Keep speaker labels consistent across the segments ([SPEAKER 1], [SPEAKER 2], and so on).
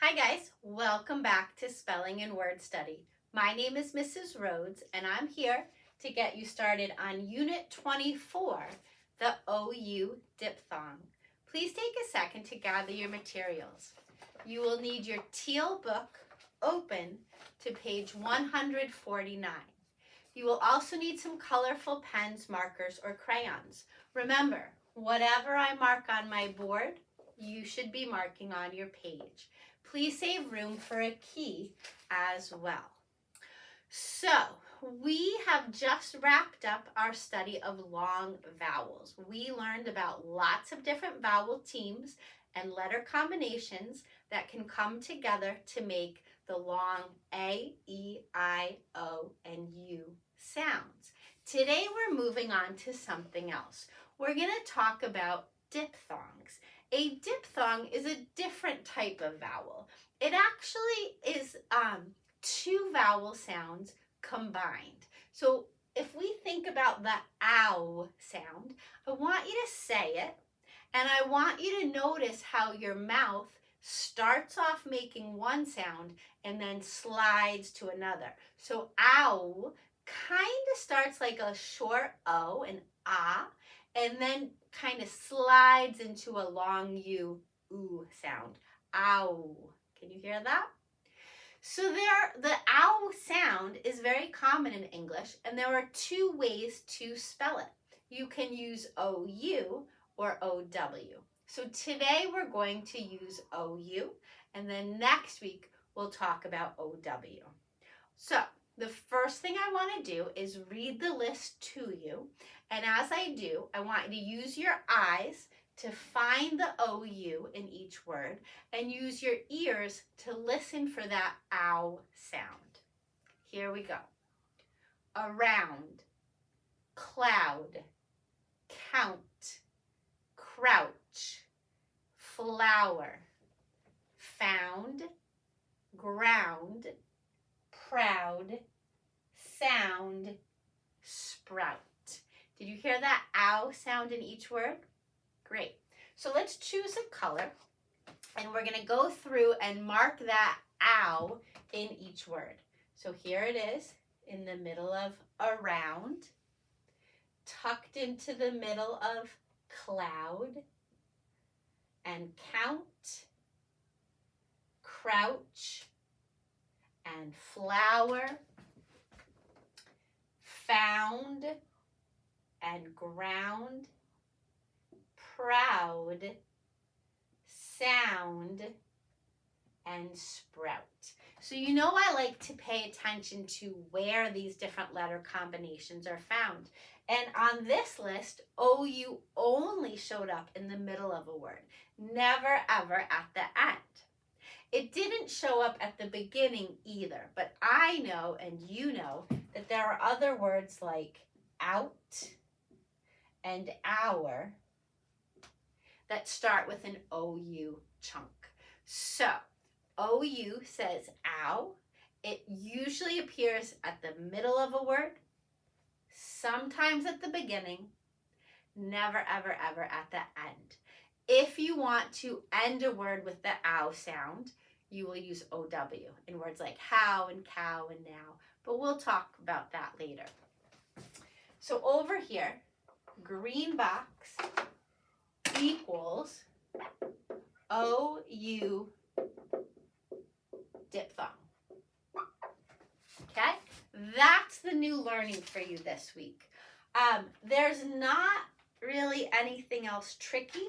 [SPEAKER 1] Hi guys, welcome back to Spelling and Word Study. My name is Mrs. Rhoades and I'm here to get you started on Unit 24, the OU diphthong. Please take a second to gather your materials. You will need your teal book open to page 149. You will also need some colorful pens, markers, or crayons. Remember, whatever I mark on my board, you should be marking on your page. Please save room for a key as well. So, we have just wrapped up our study of long vowels. We learned about lots of different vowel teams and letter combinations that can come together to make the long A, E, I, O, and U sounds. Today we're moving on to something else. We're going to talk about diphthongs. A diphthong is a different type of vowel. It actually is two vowel sounds combined. So if we think about the ow sound, I want you to say it, and I want you to notice how your mouth starts off making one sound and then slides to another. So ow kind of starts like a short O, an ah, and then kind of slides into a long U, ooh sound. Ow. Can you hear that? So the ow sound is very common in English, and there are two ways to spell it. You can use OU or OW. So today we're going to use OU, and then next week we'll talk about OW. So the first thing I want to do is read the list to you, and as I do, I want you to use your eyes to find the OU in each word and use your ears to listen for that ow sound. Here we go. Around, cloud, count, crouch, flower, found, ground, proud, sound, sprout. Did you hear that ow sound in each word? Great. So let's choose a color, and we're going to go through and mark that ow in each word. So here it is in the middle of around, tucked into the middle of cloud, and count, crouch, and flower, found, and ground, proud, sound, and sprout. So you know I like to pay attention to where these different letter combinations are found. And on this list, OU only showed up in the middle of a word, never ever at the end. It didn't show up at the beginning either, but I know and you know that there are other words like out and hour that start with an OU chunk. So OU says ow. It usually appears at the middle of a word, sometimes at the beginning, never ever ever at the end. If you want to end a word with the ow sound, you will use OW in words like how and cow and now, but we'll talk about that later. So over here, green box equals OU diphthong. Okay, that's the new learning for you this week. There's not really anything else tricky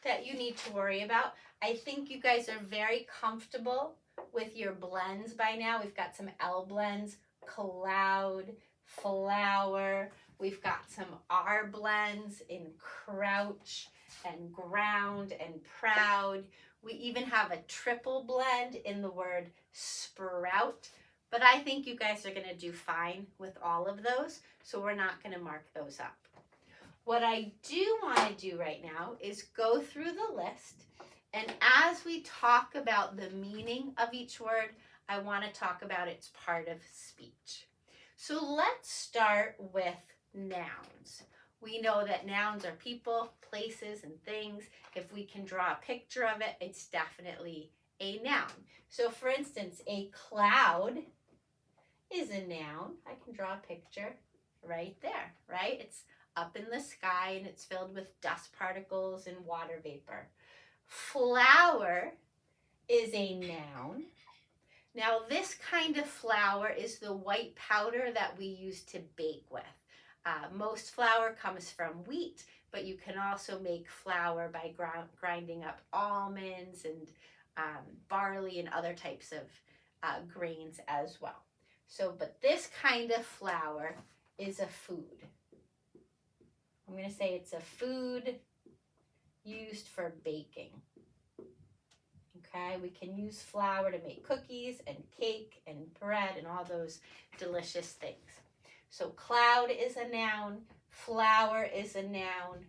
[SPEAKER 1] that you need to worry about. I think you guys are very comfortable with your blends by now. We've got some L blends, cloud, flower. We've got some R blends in crouch and ground and proud. We even have a triple blend in the word sprout. But I think you guys are going to do fine with all of those, so we're not going to mark those up. What I do want to do right now is go through the list, and as we talk about the meaning of each word, I want to talk about its part of speech. So let's start with nouns. We know that nouns are people, places, and things. If we can draw a picture of it, it's definitely a noun. So for instance, a cloud is a noun. I can draw a picture right there, right? It's up in the sky and it's filled with dust particles and water vapor. Flour is a noun. Now this kind of flour is the white powder that we use to bake with. Most flour comes from wheat, but you can also make flour by grinding up almonds and barley and other types of grains as well. So, but this kind of flour is a food. I'm going to say it's a food used for baking. Okay, we can use flour to make cookies and cake and bread and all those delicious things. So cloud is a noun, flour is a noun,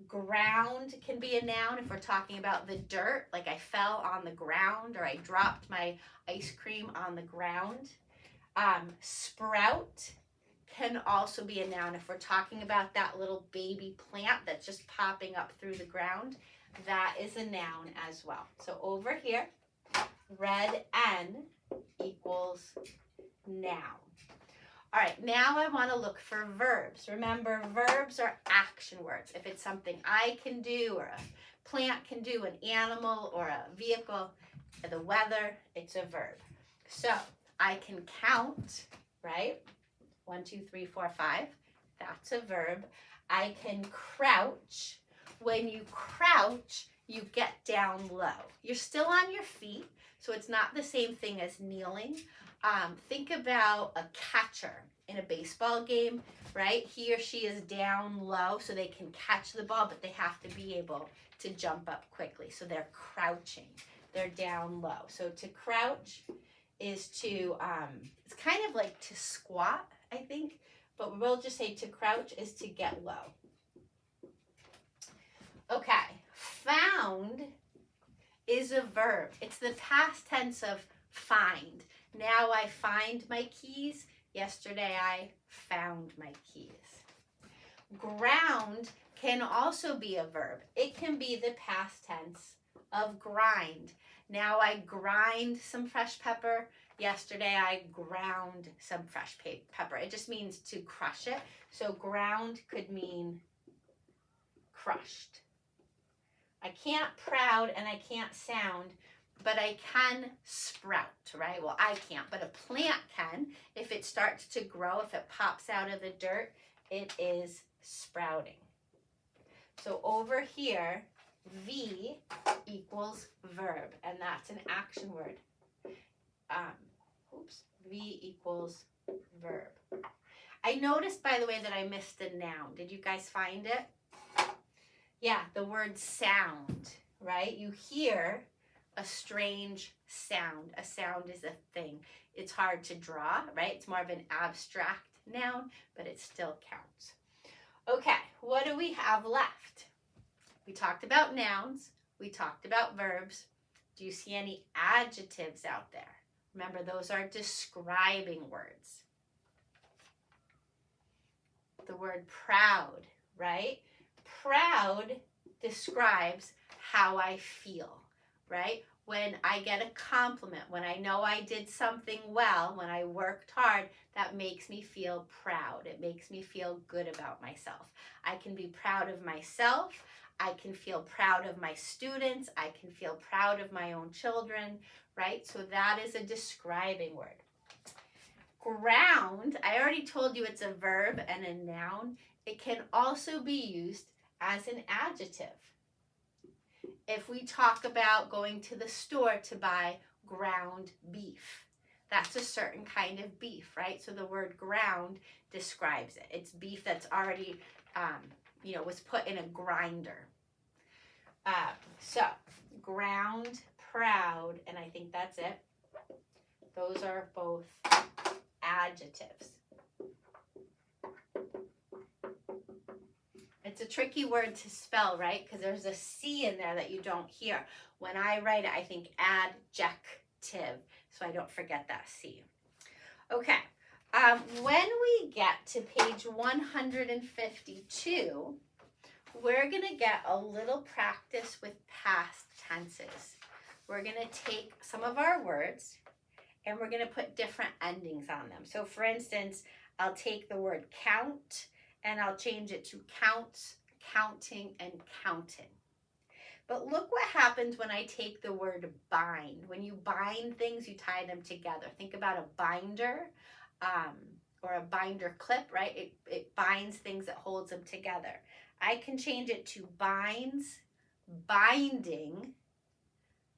[SPEAKER 1] ground can be a noun if we're talking about the dirt, like I fell on the ground or I dropped my ice cream on the ground. Sprout can also be a noun if we're talking about that little baby plant that's just popping up through the ground. That is a noun as well. So over here, red N equals noun. All right, now I want to look for verbs. Remember, verbs are action words. If it's something I can do or a plant can do, an animal or a vehicle, the weather, it's a verb. So I can count, right? 1, 2, 3, 4, 5. That's a verb. I can crouch. When you crouch, you get down low. You're still on your feet, so it's not the same thing as kneeling. Think about a catcher in a baseball game, right? He or she is down low so they can catch the ball, but they have to be able to jump up quickly. So they're crouching. They're down low. So to crouch is to, it's kind of like to squat, I think, but we'll just say to crouch is to get low. Okay, found is a verb. It's the past tense of find. Now I find my keys. Yesterday I found my keys. Ground can also be a verb. It can be the past tense of grind. Now I grind some fresh pepper. Yesterday I ground some fresh pepper. It just means to crush it. So ground could mean crushed. I can't proud and I can't sound, but I can sprout, right? Well, I can't, but a plant can. If it starts to grow, if it pops out of the dirt, it is sprouting. So over here, V equals verb, and that's an action word. V equals verb. I noticed, by the way, that I missed a noun. Did you guys find it? Yeah, the word sound, right? You hear a strange sound. A sound is a thing. It's hard to draw, right? It's more of an abstract noun, but it still counts. Okay, what do we have left? We talked about nouns. We talked about verbs. Do you see any adjectives out there? Remember, those are describing words. The word proud, right? Proud describes how I feel, right? When I get a compliment, when I know I did something well, when I worked hard, that makes me feel proud. It makes me feel good about myself. I can be proud of myself. I can feel proud of my students. I can feel proud of my own children, right? So that is a describing word. Ground, I already told you it's a verb and a noun. It can also be used as an adjective. If we talk about going to the store to buy ground beef, that's a certain kind of beef, right? So the word ground describes it. It's beef that's already, was put in a grinder. So ground, proud, and I think that's it. Those are both adjectives. It's a tricky word to spell, right? Because there's a C in there that you don't hear. When I write it, I think adjective, so I don't forget that C. Okay, when we get to page 152, we're going to get a little practice with past tenses. we're going to take some of our words and we're going to put different endings on them. So for instance, I'll take the word count and I'll change it to counts, counting, and counting. But look what happens when I take the word bind. When you bind things, you tie them together. Think about a binder or a binder clip, right? It binds things, it holds them together. I can change it to binds, binding,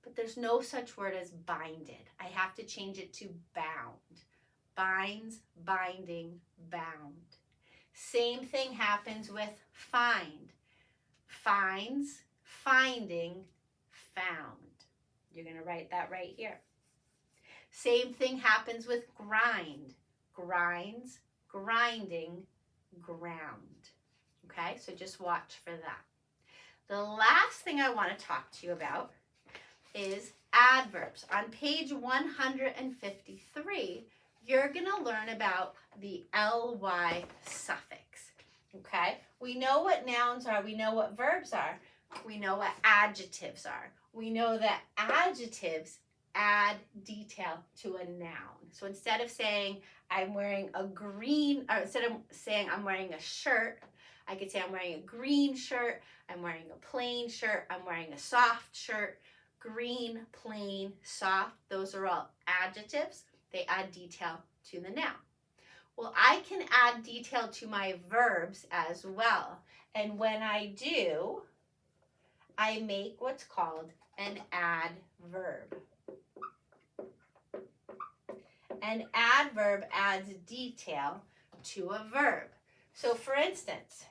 [SPEAKER 1] but there's no such word as binded. I have to change it to bound. Binds, binding, bound. Same thing happens with find. Finds, finding, found. You're going to write that right here. Same thing happens with grind. Grinds, grinding, ground. Okay, so just watch for that. The last thing I want to talk to you about is adverbs. On page 153, you're going to learn about the ly suffix. Okay, we know what nouns are, we know what verbs are, we know what adjectives are. We know that adjectives add detail to a noun. So instead of saying I'm wearing a green, or instead of saying I'm wearing a shirt, I could say I'm wearing a green shirt, I'm wearing a plain shirt, I'm wearing a soft shirt. Green, plain, soft, those are all adjectives. They add detail to the noun. Well, I can add detail to my verbs as well. And when I do, I make what's called an adverb. An adverb adds detail to a verb. So for instance,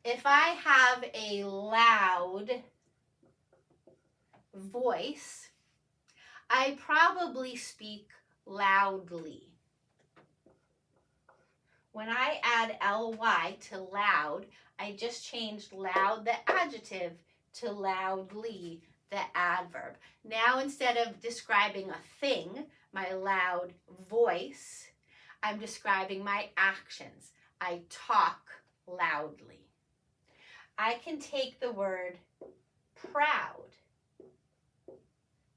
[SPEAKER 1] if I have a loud voice, I probably speak loudly. When I add ly to loud, I just changed loud, the adjective, to loudly, the adverb. Now instead of describing a thing, my loud voice, I'm describing my actions. I talk loudly. I can take the word proud.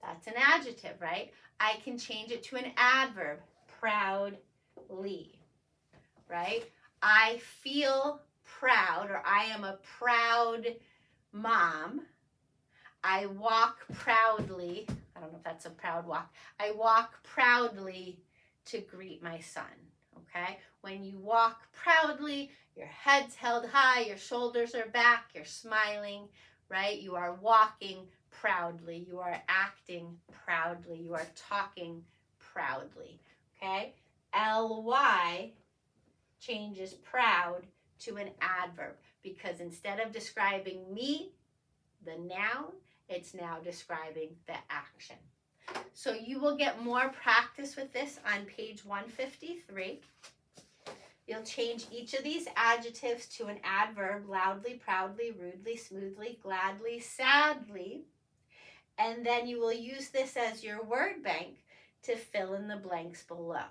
[SPEAKER 1] That's an adjective, right? I can change it to an adverb, proudly, right? I feel proud, or I am a proud mom. I walk proudly. I don't know if that's a proud walk. I walk proudly to greet my son, okay? When you walk proudly, your head's held high, your shoulders are back, you're smiling, right? You are walking proudly, you are acting proudly, you are talking proudly, okay? ly changes proud to an adverb because instead of describing me, the noun, it's now describing the action. So you will get more practice with this on page 153. You'll change each of these adjectives to an adverb, loudly, proudly, rudely, smoothly, gladly, sadly. And then you will use this as your word bank to fill in the blanks below,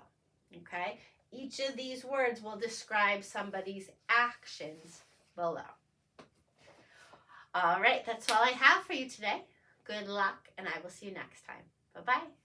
[SPEAKER 1] okay? Each of these words will describe somebody's actions below. All right, that's all I have for you today. Good luck, and I will see you next time. Bye-bye.